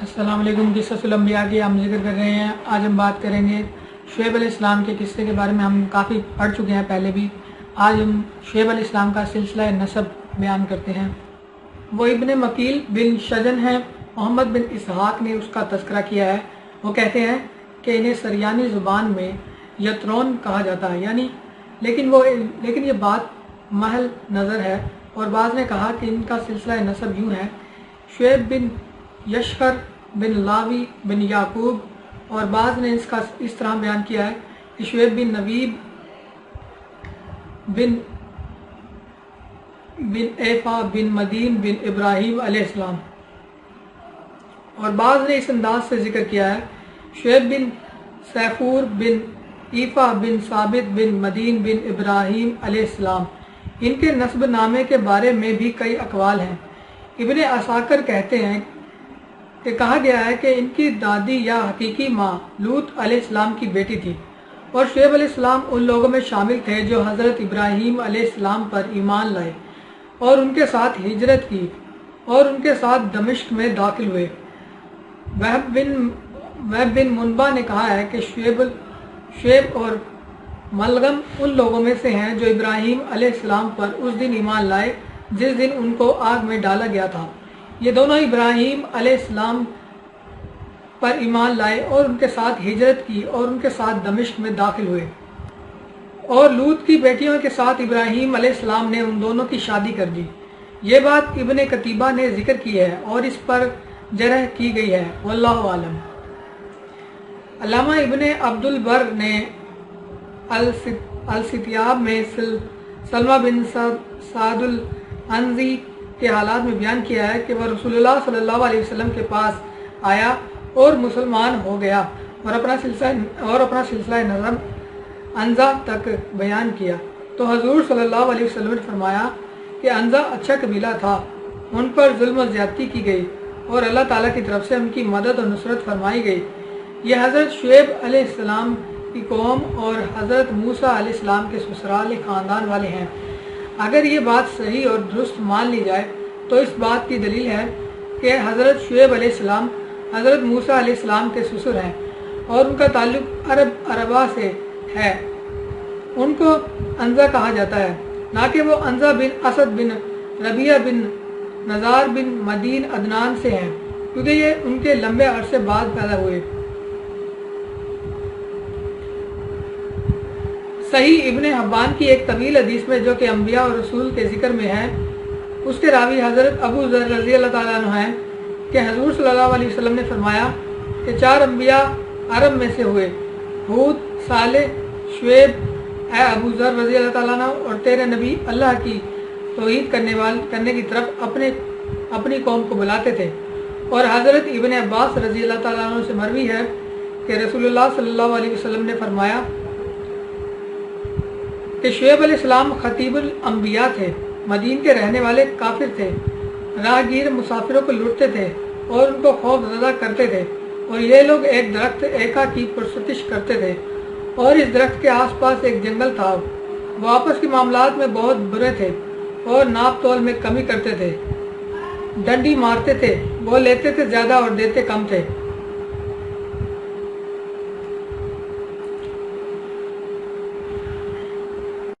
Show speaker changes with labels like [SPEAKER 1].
[SPEAKER 1] अस्सलाम वालेकुम। क़िस्सतुल अंबिया की हम जिक्र कर रहे हैं। आज हम बात करेंगे शुएब अलैहिस्सलाम के किस्से के बारे में। हम काफ़ी पढ़ चुके हैं पहले भी। आज हम शुएब अलैहिस्सलाम का सिलसिला नसब बयान करते हैं। वो इब्ने मकील बिन शजन हैं। मोहम्मद बिन इसहाक ने उसका तज़किरा किया है। वो कहते हैं कि इन्हें सरयानी ज़ुबान में यत्रोन कहा जाता है, यानी लेकिन ये बात महल नज़र है। और बाज़ ने कहा कि इनका सिलसिला नसब यूँ है, शुएब बिन यशकर बिन लावी बिन याकूब। और बाज़ ने इसका इस तरह बयान किया है कि शुएब बिन नवीब बिन एफा बिन मदीन बिन इब्राहिम अलैहिस्सलाम। और बाज़ ने इस अंदाज से जिक्र किया है, शुएब बिन सैफूर बिन ईफा बिन साबित बिन मदीन बिन इब्राहिम अलैहिस्सलाम। इनके नस्ब नामे के बारे में भी कई अकवाल हैं। इब्ने असाकर कहते हैं कि कहा गया है कि इनकी दादी या हकीकी माँ लूत अलैहिस्सलाम की बेटी थी। और शुएब अलैहिस्सलाम उन लोगों में शामिल थे जो हज़रत इब्राहीम अलैहिस्सलाम पर ईमान लाए और उनके साथ हिजरत की और उनके साथ दमिश्क में दाखिल हुए। वहब बिन मुनबा ने कहा है कि शुएब और मलगम उन लोगों में से हैं जो इब्राहीम अलैहिस्सलाम पर उस दिन ईमान लाए जिस दिन उनको आग में डाला गया था। ये दोनों इब्राहीम अलैहिस्सलाम पर ईमान लाए और उनके साथ हिजरत की और उनके साथ दमिश्क में दाखिल हुए। और लूत की बेटियों के साथ इब्राहीम अलैहिस्सलाम ने उन दोनों की शादी कर दी। ये बात इब्ने कतीबा ने जिक्र की है और इस पर जरह की गई है। वल्लाहु आलम। अल्लामा इब्ने अब्दुल बर ने अल-सित्याब में सलमा बिन सादुल अंजी के हालात में बयान किया है कि वह रसूलुल्लाह सल्लल्लाहु अलैहि वसल्लम के पास आया और मुसलमान हो गया और अपना सिलसिला नज़म अंजा तक बयान किया। तो हजूर सल्लल्लाहु अलैहि वसल्लम ने फरमाया कि अंजा अच्छा कबीला था, उन पर जुल्म और ज़्यादती की गई और अल्लाह ताला की तरफ से उनकी मदद और नुसरत फरमाई गई। ये हज़रत शुएब अलैहिस्सलाम की कौम और हज़रत मूसा अलैहिस्सलाम के ससुराल ख़ानदान वाले हैं। अगर ये बात सही और दुरुस्त मान ली जाए तो इस बात की दलील है कि हज़रत शुएब अलैहिस्सलाम हज़रत मूसा अलैहिस्सलाम के ससुर हैं और उनका ताल्लुक़ अरबा से है। उनको अंजा कहा जाता है, ना कि वो अंजा बिन असद बिन रबिया बिन नज़ार बिन मदीन अदनान से हैं, क्योंकि ये उनके लंबे अरसे बाद पैदा हुए। सही इब्ने हब्बान की एक तवील हदीस में, जो कि अंबिया और रसूल के जिक्र में है, उसके रावी हज़रत अबू ज़र रज़ी अल्लाह ताला अन्हु हैं कि हजूर सल्लल्लाहु अलैहि वसल्लम ने फरमाया कि 4 अंबिया अरब में से हुए, हूद, सालेह, शुएब। ऐ अबू ज़र रज़ी अल्लाह ताला अन्हु, और तेरे नबी अल्लाह की तौहीद करने की तरफ अपनी कौम को बुलाते थे। और हज़रत इब्ने अब्बास रज़ी अल्लाह ताला अन्हु से मरवी है कि रसूलुल्लाह सल्लल्लाहु अलैहि वसल्लम ने फरमाया कि शुएब अलैहिस्सलाम खतीबुल अंबिया थे, मदीन के रहने वाले काफिर थे, राहगीर मुसाफिरों को लूटते थे और उनको खौफ ज़दा करते थे। और ये लोग एक दरख्त एका की पुरसतिश करते थे और इस दरख्त के आसपास एक जंगल था। वो आपस के मामलात में बहुत बुरे थे और नाप तोल में कमी करते थे, डंडी मारते थे, वो लेते थे ज़्यादा और देते कम थे।